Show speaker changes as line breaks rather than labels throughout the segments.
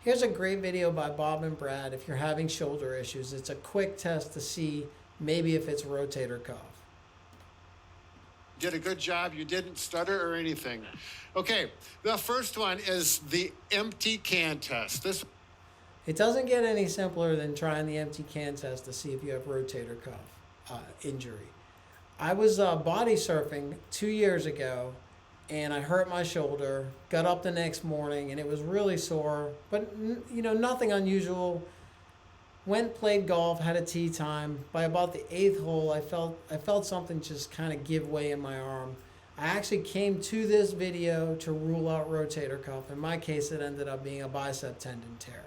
Here's a great video by Bob and Brad if you're having shoulder issues. It's a quick test to see maybe if it's rotator cuff.
Did a good job. You didn't stutter or anything. Okay, the first one is the empty can test.
It doesn't get any simpler than trying the empty can test to see if you have rotator cuff injury. I was body surfing 2 years ago, and I hurt my shoulder, got up the next morning, and it was really sore, but nothing unusual. Went, played golf, had a tee time. By about the 8th hole, I felt something just kind of give way in my arm. I actually came to this video to rule out rotator cuff. In my case, it ended up being a bicep tendon tear.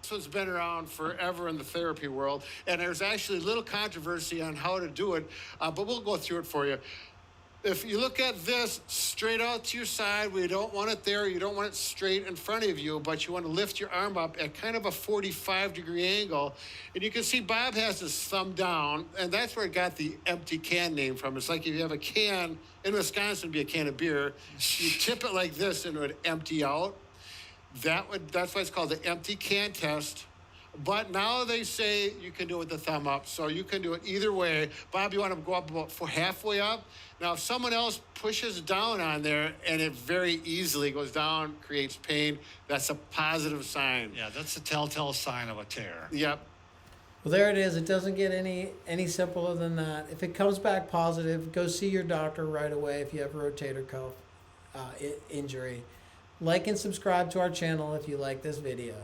This one's been around forever in the therapy world, and there's actually little controversy on how to do it, but we'll go through it for you. If you look at this straight out to your side, we don't want it there. You don't want it straight in front of you, but you want to lift your arm up at kind of a 45-degree angle. And you can see Bob has his thumb down, and that's where it got the empty can name from. It's like if you have a can, in Wisconsin, it'd be a can of beer. You tip it like this, and it would empty out. That's why it's called the empty can test. But now they say you can do it with the thumb up, so you can do it either way. Bob, you want to go up about halfway up. Now, if someone else pushes down on there and it very easily goes down, creates pain, that's a positive sign.
Yeah, that's a telltale sign of a tear.
Yep.
Well, there it is. It doesn't get any simpler than that. If it comes back positive, go see your doctor right away if you have rotator cuff injury. Like and subscribe to our channel if you like this video.